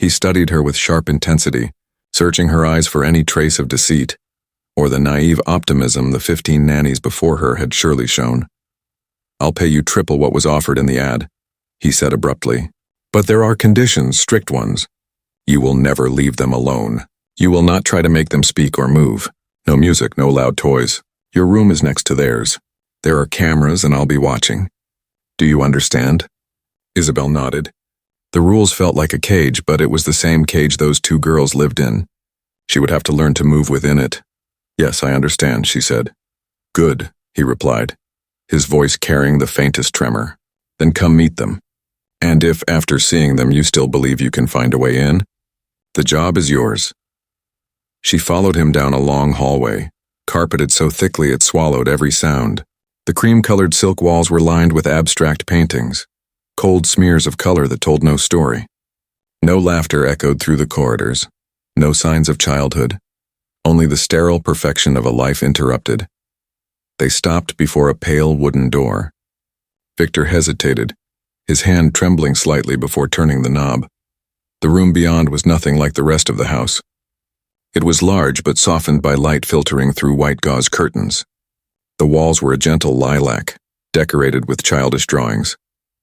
He studied her with sharp intensity, searching her eyes for any trace of deceit, or the naive optimism the 15 nannies before her had surely shown. "I'll pay you triple what was offered in the ad," he said abruptly. "But there are conditions, strict ones. You will never leave them alone. You will not try to make them speak or move. No music, no loud toys. Your room is next to theirs. There are cameras and I'll be watching. Do you understand?" Isabelle nodded. The rules felt like a cage, but it was the same cage those two girls lived in. She would have to learn to move within it. "Yes, I understand," she said. "Good," he replied, his voice carrying the faintest tremor. "Then come meet them. And if, after seeing them, you still believe you can find a way in, the job is yours." She followed him down a long hallway, carpeted so thickly it swallowed every sound. The cream-colored silk walls were lined with abstract paintings, cold smears of color that told no story. No laughter echoed through the corridors, no signs of childhood, only the sterile perfection of a life interrupted. They stopped before a pale wooden door. Victor hesitated, his hand trembling slightly before turning the knob. The room beyond was nothing like the rest of the house. It was large but softened by light filtering through white gauze curtains. The walls were a gentle lilac, decorated with childish drawings,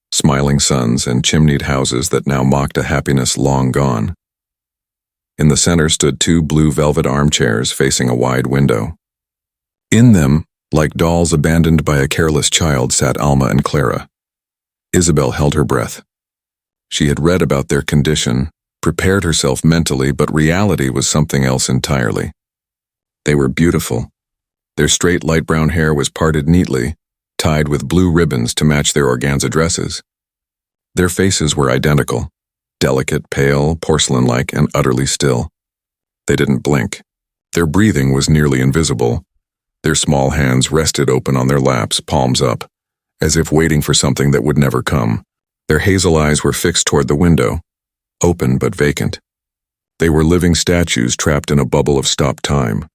smiling suns and chimneyed houses that now mocked a happiness long gone. In the center stood two blue velvet armchairs facing a wide window. In them, like dolls abandoned by a careless child, sat Alma and Clara. Isabelle held her breath. She had read about their condition, prepared herself mentally, but reality was something else entirely. They were beautiful. Their straight light brown hair was parted neatly, tied with blue ribbons to match their organza dresses. Their faces were identical, delicate, pale, porcelain-like, and utterly still. They didn't blink. Their breathing was nearly invisible. Their small hands rested open on their laps, palms up, as if waiting for something that would never come. Their hazel eyes were fixed toward the window, open but vacant. They were living statues trapped in a bubble of stopped time.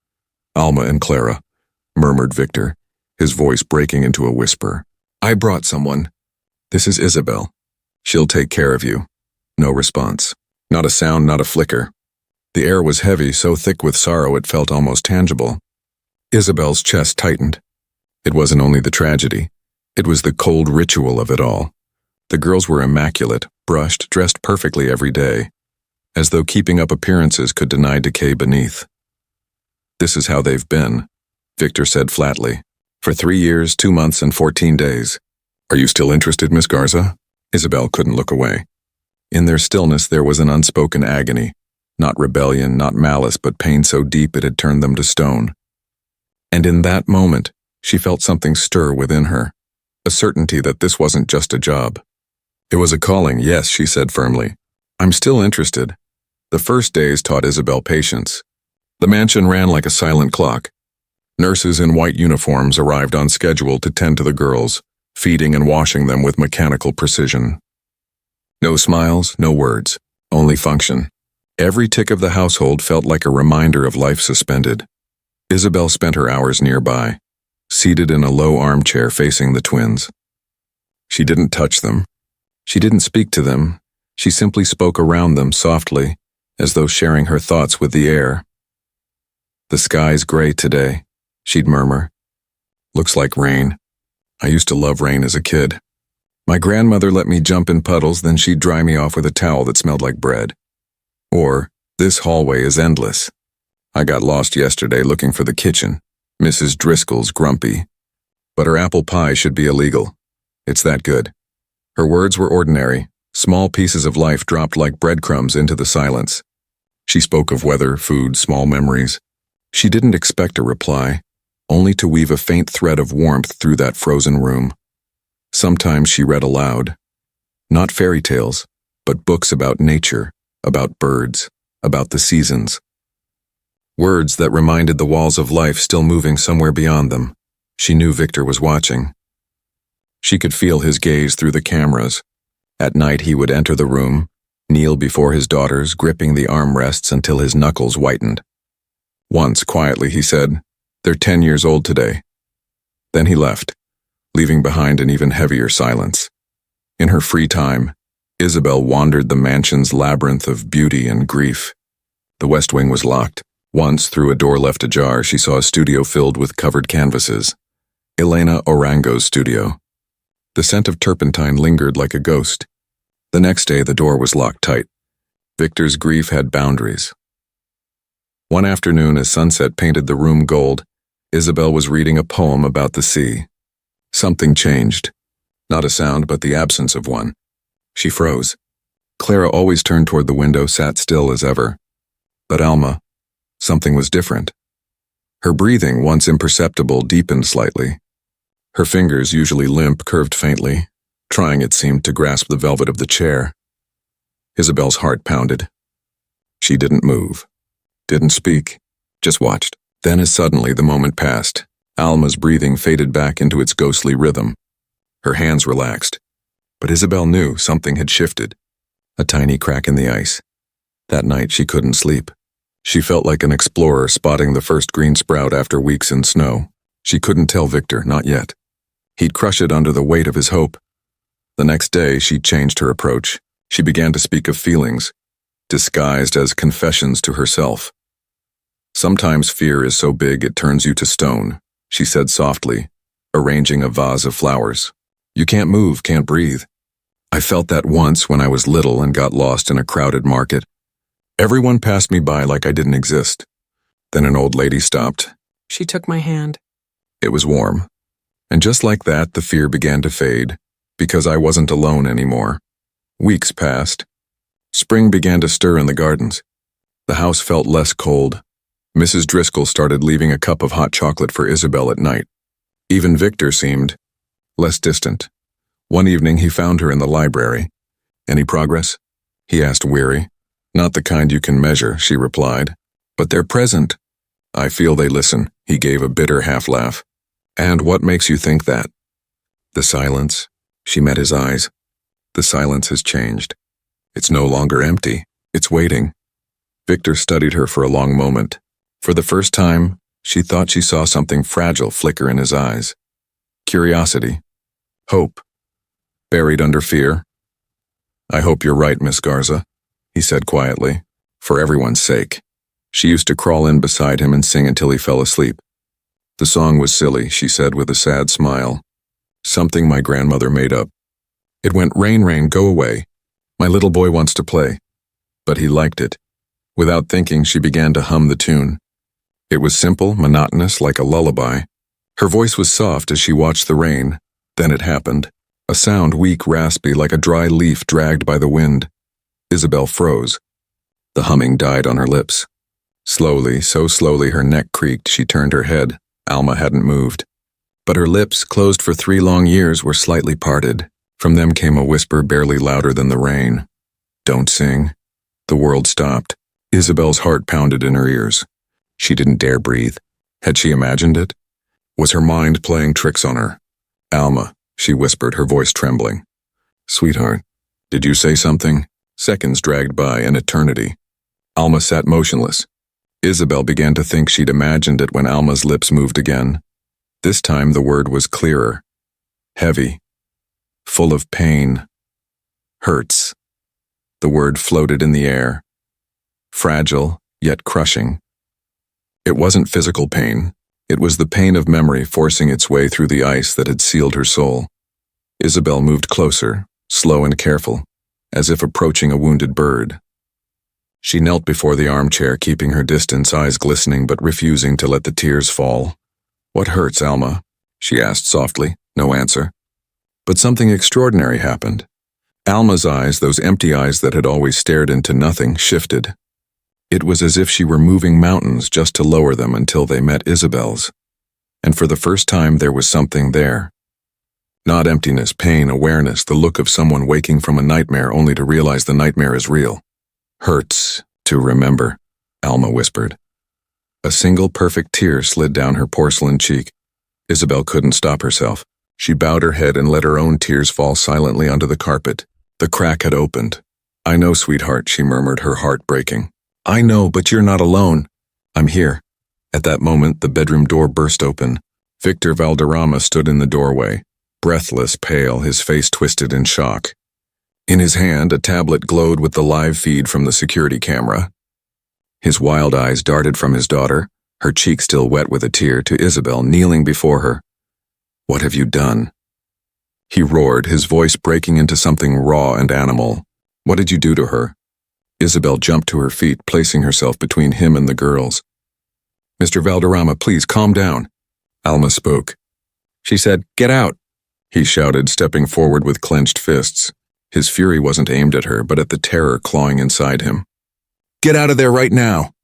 "Alma and Clara," murmured Victor, his voice breaking into a whisper. "I brought someone. This is Isabelle. She'll take care of you." No response. Not a sound, not a flicker. The air was heavy, so thick with sorrow it felt almost tangible. Isabelle's chest tightened. It wasn't only the tragedy. It was the cold ritual of it all. The girls were immaculate, brushed, dressed perfectly every day, as though keeping up appearances could deny decay beneath. "This is how they've been," Victor said flatly. "For 3 years, 2 months, and 14 days. Are you still interested, Miss Garza?" Isabelle couldn't look away. In their stillness there was an unspoken agony, not rebellion, not malice, but pain so deep it had turned them to stone. And in that moment, she felt something stir within her, a certainty that this wasn't just a job. It was a calling, yes, she said firmly. "I'm still interested." The first days taught Isabelle patience. The mansion ran like a silent clock. Nurses in white uniforms arrived on schedule to tend to the girls, feeding and washing them with mechanical precision. No smiles, no words, only function. Every tick of the household felt like a reminder of life suspended. Isabelle spent her hours nearby, seated in a low armchair facing the twins. She didn't touch them. She didn't speak to them. She simply spoke around them softly, as though sharing her thoughts with the air. "The sky's gray today," she'd murmur. "Looks like rain. I used to love rain as a kid. My grandmother let me jump in puddles, then she'd dry me off with a towel that smelled like bread." Or, "This hallway is endless. I got lost yesterday looking for the kitchen. Mrs. Driscoll's grumpy. But her apple pie should be illegal. It's that good." Her words were ordinary, small pieces of life dropped like breadcrumbs into the silence. She spoke of weather, food, small memories. She didn't expect a reply, only to weave a faint thread of warmth through that frozen room. Sometimes she read aloud. Not fairy tales, but books about nature, about birds, about the seasons. Words that reminded the walls of life still moving somewhere beyond them. She knew Victor was watching. She could feel his gaze through the cameras. At night he would enter the room, kneel before his daughters, gripping the armrests until his knuckles whitened. Once, quietly, he said, "They're 10 years old today." Then he left, leaving behind an even heavier silence. In her free time, Isabelle wandered the mansion's labyrinth of beauty and grief. The west wing was locked. Once, through a door left ajar, she saw a studio filled with covered canvases. Elena Orango's studio. The scent of turpentine lingered like a ghost. The next day, the door was locked tight. Victor's grief had boundaries. One afternoon, as sunset painted the room gold, Isabelle was reading a poem about the sea. Something changed. Not a sound, but the absence of one. She froze. Clara always turned toward the window, sat still as ever. But Alma, something was different. Her breathing, once imperceptible, deepened slightly. Her fingers, usually limp, curved faintly, trying, it seemed, to grasp the velvet of the chair. Isabelle's heart pounded. She didn't move, didn't speak, just watched. Then, as suddenly the moment passed, Alma's breathing faded back into its ghostly rhythm. Her hands relaxed. But Isabelle knew something had shifted. A tiny crack in the ice. That night she couldn't sleep. She felt like an explorer spotting the first green sprout after weeks in snow. She couldn't tell Victor, not yet. He'd crush it under the weight of his hope. The next day she changed her approach. She began to speak of feelings, disguised as confessions to herself. Sometimes fear is so big it turns you to stone, she said softly, arranging a vase of flowers. You can't move, can't breathe. I felt that once when I was little and got lost in a crowded market. Everyone passed me by like I didn't exist. Then an old lady stopped. She took my hand. It was warm. And just like that, the fear began to fade, because I wasn't alone anymore. Weeks passed. Spring began to stir in the gardens. The house felt less cold. Mrs. Driscoll started leaving a cup of hot chocolate for Isabelle at night. Even Victor seemed less distant. One evening he found her in the library. Any progress? He asked, weary. Not the kind you can measure, she replied. But they're present. I feel they listen, he gave a bitter half-laugh. And what makes you think that? The silence. She met his eyes. The silence has changed. It's no longer empty. It's waiting. Victor studied her for a long moment. For the first time, she thought she saw something fragile flicker in his eyes. Curiosity. Hope. Buried under fear. I hope you're right, Miss Garza, he said quietly. For everyone's sake. She used to crawl in beside him and sing until he fell asleep. The song was silly, she said with a sad smile. Something my grandmother made up. It went, rain, rain, go away. My little boy wants to play. But he liked it. Without thinking, she began to hum the tune. It was simple, monotonous, like a lullaby. Her voice was soft as she watched the rain. Then it happened. A sound weak, raspy, like a dry leaf dragged by the wind. Isabelle froze. The humming died on her lips. Slowly, so slowly her neck creaked, she turned her head. Alma hadn't moved. But her lips, closed for 3 long years, were slightly parted. From them came a whisper barely louder than the rain. Don't sing. The world stopped. Isabelle's heart pounded in her ears. She didn't dare breathe. Had she imagined it? Was her mind playing tricks on her? Alma, she whispered, her voice trembling. Sweetheart, did you say something? Seconds dragged by, an eternity. Alma sat motionless. Isabelle began to think she'd imagined it when Alma's lips moved again. This time the word was clearer. Heavy. Full of pain. Hurts. The word floated in the air. Fragile, yet crushing. It wasn't physical pain. It was the pain of memory forcing its way through the ice that had sealed her soul. Isabelle moved closer, slow and careful, as if approaching a wounded bird. She knelt before the armchair, keeping her distance, eyes glistening but refusing to let the tears fall. What hurts, Alma? She asked softly. No answer. But something extraordinary happened. Alma's eyes, those empty eyes that had always stared into nothing, shifted. It was as if she were moving mountains just to lower them until they met Isabelle's. And for the first time there was something there. Not emptiness, pain, awareness, the look of someone waking from a nightmare only to realize the nightmare is real. Hurts to remember, Alma whispered. A single perfect tear slid down her porcelain cheek. Isabelle couldn't stop herself. She bowed her head and let her own tears fall silently onto the carpet. The crack had opened. I know, sweetheart, she murmured, her heart breaking. I know, but you're not alone. I'm here. At that moment, the bedroom door burst open. Victor Valderrama stood in the doorway, breathless, pale, his face twisted in shock. In his hand, a tablet glowed with the live feed from the security camera. His wild eyes darted from his daughter, her cheek still wet with a tear, to Isabelle kneeling before her. "What have you done?" He roared, his voice breaking into something raw and animal. "What did you do to her?" Isabelle jumped to her feet, placing herself between him and the girls. "Mr. Valderrama, please calm down." Alma spoke. She said, "Get out," he shouted, stepping forward with clenched fists. His fury wasn't aimed at her, but at the terror clawing inside him. "Get out of there right now."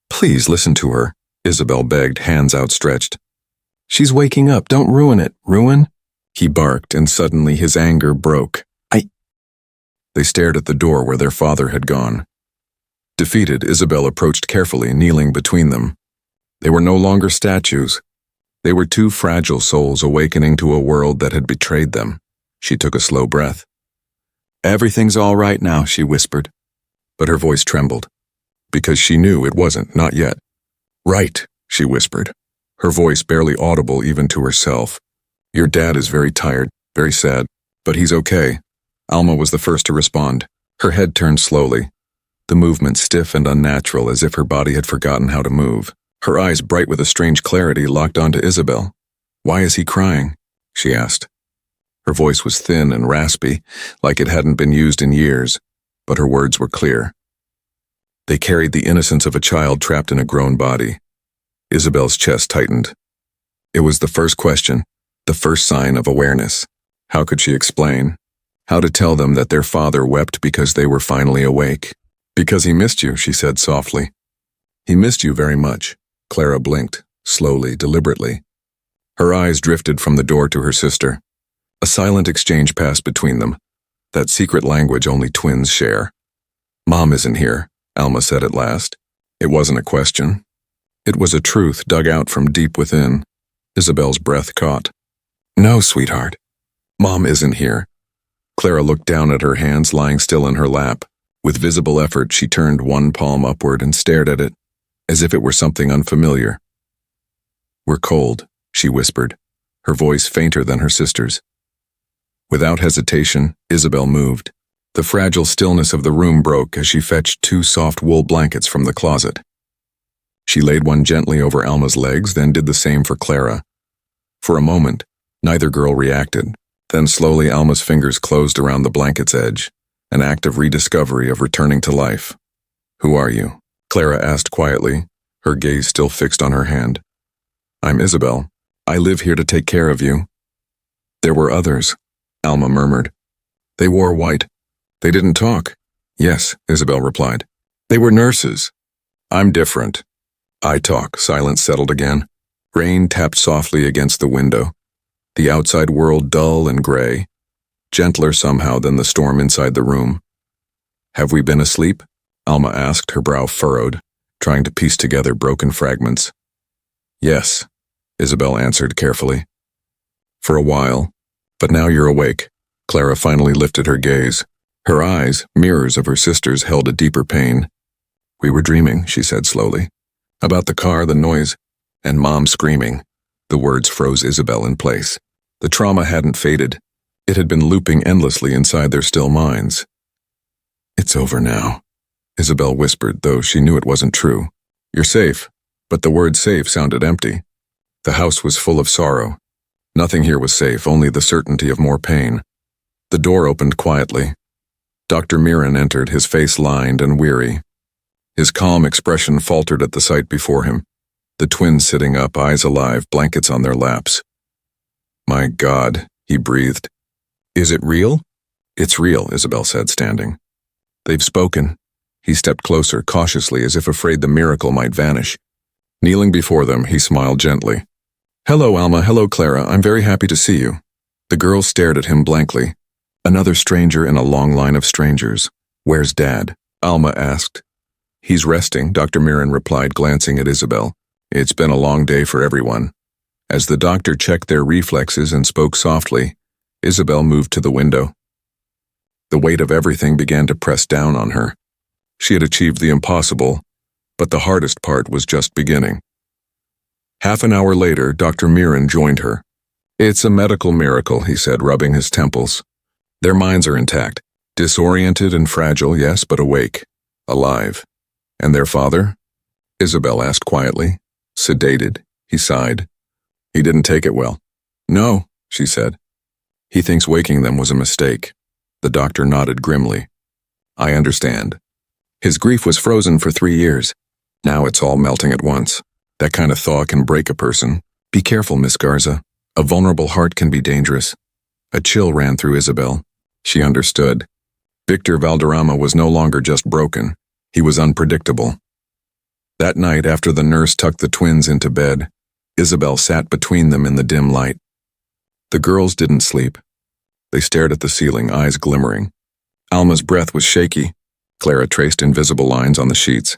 "Please listen to her," Isabelle begged, hands outstretched. "She's waking up. Don't ruin it." "Ruin?" He barked, and suddenly his anger broke. They stared at the door where their father had gone. Defeated, Isabelle approached carefully, kneeling between them. They were no longer statues. They were two fragile souls awakening to a world that had betrayed them. She took a slow breath. "Everything's all right now," she whispered. But her voice trembled, because she knew it wasn't, not yet. "Right," she whispered, her voice barely audible even to herself. "Your dad is very tired, very sad, but he's okay." Alma was the first to respond. Her head turned slowly, the movement stiff and unnatural, as if her body had forgotten how to move. Her eyes, bright with a strange clarity, locked onto Isabelle. "Why is he crying?" she asked. Her voice was thin and raspy, like it hadn't been used in years, but her words were clear. They carried the innocence of a child trapped in a grown body. Isabelle's chest tightened. It was the first question, the first sign of awareness. How could she explain? How to tell them that their father wept because they were finally awake? "Because he missed you," she said softly. "He missed you very much." Clara blinked, slowly, deliberately. Her eyes drifted from the door to her sister. A silent exchange passed between them, that secret language only twins share. "Mom isn't here," Alma said at last. It wasn't a question. It was a truth dug out from deep within. Isabelle's breath caught. "No, sweetheart. Mom isn't here." Clara looked down at her hands lying still in her lap. With visible effort, she turned one palm upward and stared at it, as if it were something unfamiliar. "We're cold," she whispered, her voice fainter than her sister's. Without hesitation, Isabelle moved. The fragile stillness of the room broke as she fetched two soft wool blankets from the closet. She laid one gently over Alma's legs, then did the same for Clara. For a moment, neither girl reacted. Then slowly Alma's fingers closed around the blanket's edge, an act of rediscovery, of returning to life. "Who are you?" Clara asked quietly, her gaze still fixed on her hand. "I'm Isabelle. I live here to take care of you." "There were others," Alma murmured. "They wore white. They didn't talk." "Yes," Isabelle replied. "They were nurses." "I'm different. I talk." Silence settled again. Rain tapped softly against the window. The outside world dull and gray, gentler somehow than the storm inside the room. "Have we been asleep?" Alma asked, her brow furrowed, trying to piece together broken fragments. "Yes," Isabelle answered carefully. "For a while, but now you're awake." Clara finally lifted her gaze. Her eyes, mirrors of her sister's, held a deeper pain. "We were dreaming," she said slowly. "About the car, the noise, and Mom screaming." The words froze Isabelle in place. The trauma hadn't faded. It had been looping endlessly inside their still minds. "It's over now," Isabelle whispered, though she knew it wasn't true. "You're safe." But the word safe sounded empty. The house was full of sorrow. Nothing here was safe, only the certainty of more pain. The door opened quietly. Dr. Mirren entered, his face lined and weary. His calm expression faltered at the sight before him. The twins sitting up, eyes alive, blankets on their laps. "My God," he breathed. "Is it real?" "It's real," Isabelle said, standing. "They've spoken." He stepped closer, cautiously, as if afraid the miracle might vanish. Kneeling before them, he smiled gently. "Hello, Alma. Hello, Clara. I'm very happy to see you." The girls stared at him blankly. Another stranger in a long line of strangers. "Where's Dad?" Alma asked. "He's resting," Dr. Mirren replied, glancing at Isabelle. "It's been a long day for everyone." As the doctor checked their reflexes and spoke softly, Isabelle moved to the window. The weight of everything began to press down on her. She had achieved the impossible, but the hardest part was just beginning. Half an hour later, Dr. Mirren joined her. "It's a medical miracle," he said, rubbing his temples. "Their minds are intact. Disoriented and fragile, yes, but awake, alive. And their father? Isabelle asked quietly. Sedated, he sighed. He didn't take it well. No, she said. He thinks waking them was a mistake. The doctor nodded grimly. I understand. His grief was frozen for 3 years. Now it's all melting at once. That kind of thaw can break a person. Be careful, Miss Garza. A vulnerable heart can be dangerous. A chill ran through Isabelle. She understood. Victor Valderrama was no longer just broken. He was unpredictable. That night, after the nurse tucked the twins into bed, Isabelle sat between them in the dim light. The girls didn't sleep. They stared at the ceiling, eyes glimmering. Alma's breath was shaky. Clara traced invisible lines on the sheets.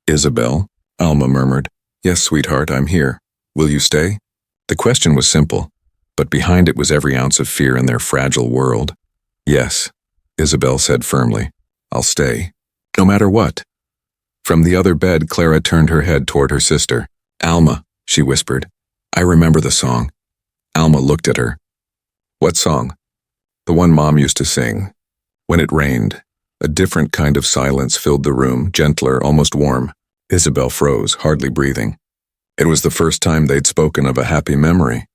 Isabelle, Alma murmured. Yes, sweetheart, I'm here. Will you stay? The question was simple, but behind it was every ounce of fear in their fragile world. Yes, Isabelle said firmly. I'll stay. No matter what. From the other bed, Clara turned her head toward her sister. Alma, she whispered. I remember the song. Alma looked at her. What song? The one Mom used to sing. When it rained, a different kind of silence filled the room, gentler, almost warm. Isabelle froze, hardly breathing. It was the first time they'd spoken of a happy memory.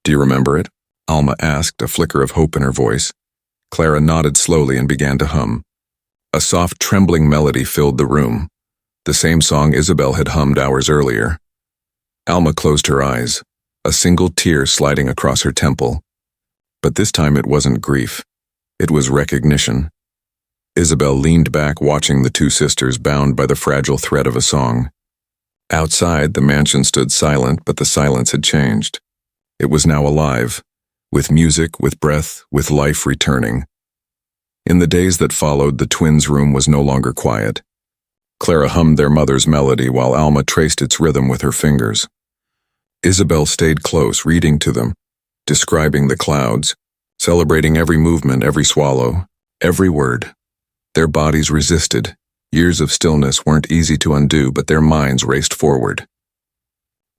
Do you remember it? Alma asked, a flicker of hope in her voice. Clara nodded slowly and began to hum. A soft, trembling melody filled the room, the same song Isabelle had hummed hours earlier. Alma closed her eyes, a single tear sliding across her temple. But this time it wasn't grief. It was recognition. Isabelle leaned back, watching the two sisters bound by the fragile thread of a song. Outside, the mansion stood silent, but the silence had changed. It was now alive, with music, with breath, with life returning. In the days that followed, the twins' room was no longer quiet. Clara hummed their mother's melody while Alma traced its rhythm with her fingers. Isabelle stayed close, reading to them, describing the clouds, celebrating every movement, every swallow, every word. Their bodies resisted. Years of stillness weren't easy to undo, but their minds raced forward.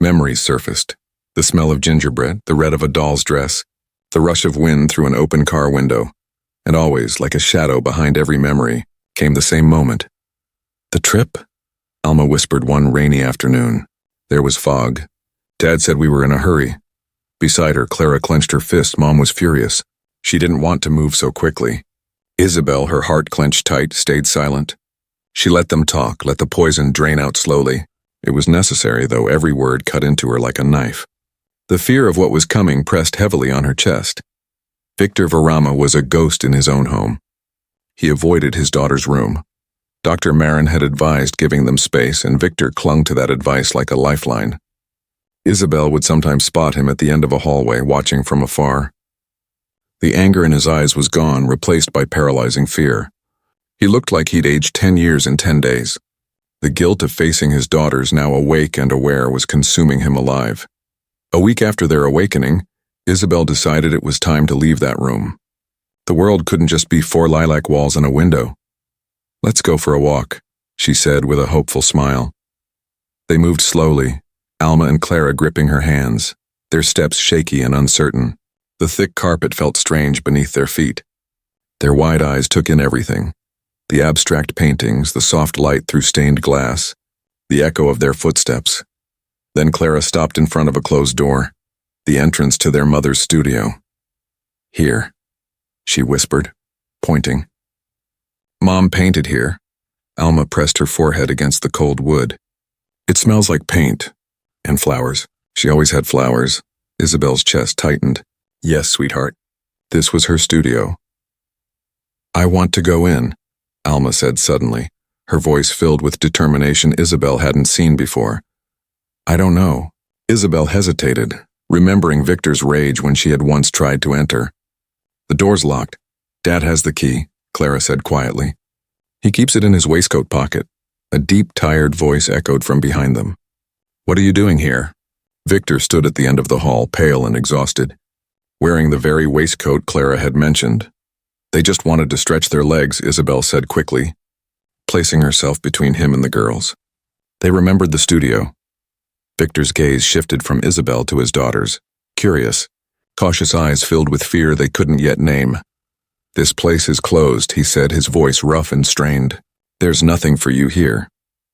Memories surfaced. The smell of gingerbread, the red of a doll's dress, the rush of wind through an open car window. And always, like a shadow behind every memory, came the same moment. The trip? Alma whispered one rainy afternoon. There was fog. Dad said we were in a hurry. Beside her, Clara clenched her fist. Mom was furious. She didn't want to move so quickly. Isabelle, her heart clenched tight, stayed silent. She let them talk, let the poison drain out slowly. It was necessary, though every word cut into her like a knife. The fear of what was coming pressed heavily on her chest. Victor Valderrama was a ghost in his own home. He avoided his daughter's room. Dr. Marin had advised giving them space, and Victor clung to that advice like a lifeline. Isabelle would sometimes spot him at the end of a hallway, watching from afar. The anger in his eyes was gone, replaced by paralyzing fear. He looked like he'd aged 10 years in 10 days. The guilt of facing his daughters, now awake and aware, was consuming him alive. A week after their awakening, Isabelle decided it was time to leave that room. The world couldn't just be 4 lilac walls and a window. Let's go for a walk, she said with a hopeful smile. They moved slowly, Alma and Clara gripping her hands, their steps shaky and uncertain. The thick carpet felt strange beneath their feet. Their wide eyes took in everything. The abstract paintings, the soft light through stained glass, the echo of their footsteps. Then Clara stopped in front of a closed door, the entrance to their mother's studio. Here, she whispered, pointing. Mom painted here. Alma pressed her forehead against the cold wood. It smells like paint. And flowers. She always had flowers. Isabelle's chest tightened. Yes, sweetheart. This was her studio. I want to go in, Alma said suddenly, her voice filled with determination Isabelle hadn't seen before. I don't know. Isabelle hesitated, remembering Victor's rage when she had once tried to enter. The door's locked. Dad has the key, Clara said quietly. He keeps it in his waistcoat pocket. A deep, tired voice echoed from behind them. What are you doing here? Victor stood at the end of the hall, pale and exhausted, wearing the very waistcoat Clara had mentioned. They just wanted to stretch their legs, Isabelle said quickly, placing herself between him and the girls. They remembered the studio. Victor's gaze shifted from Isabelle to his daughters, curious, cautious eyes filled with fear they couldn't yet name. "This place is closed," he said, his voice rough and strained. "There's nothing for you here."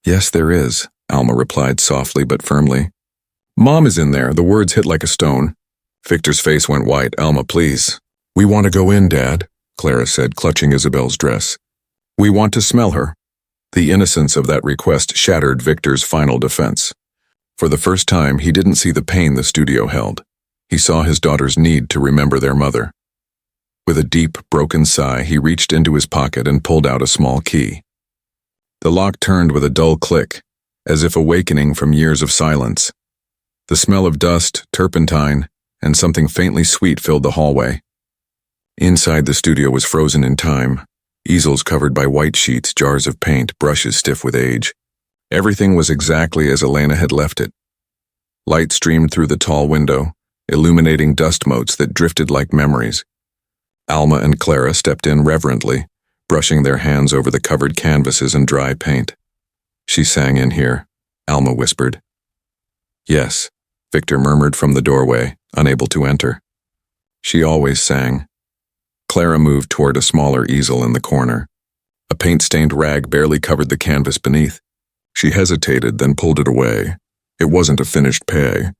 "Yes, there is," Alma replied softly but firmly. "Mom is in there," the words hit like a stone. Victor's face went white. "Alma, please." "We want to go in, Dad," Clara said, clutching Isabelle's dress. "We want to smell her." The innocence of that request shattered Victor's final defense. For the first time, he didn't see the pain the studio held. He saw his daughter's need to remember their mother. With a deep, broken sigh, he reached into his pocket and pulled out a small key. The lock turned with a dull click, as if awakening from years of silence. The smell of dust, turpentine, and something faintly sweet filled the hallway. Inside the studio was frozen in time, easels covered by white sheets, jars of paint, brushes stiff with age. Everything was exactly as Elena had left it. Light streamed through the tall window, illuminating dust motes that drifted like memories. Alma and Clara stepped in reverently, brushing their hands over the covered canvases and dry paint. "She sang in here," Alma whispered. "Yes," Victor murmured from the doorway, unable to enter. "She always sang." Clara moved toward a smaller easel in the corner. A paint-stained rag barely covered the canvas beneath. She hesitated, then pulled it away. It wasn't a finished peg.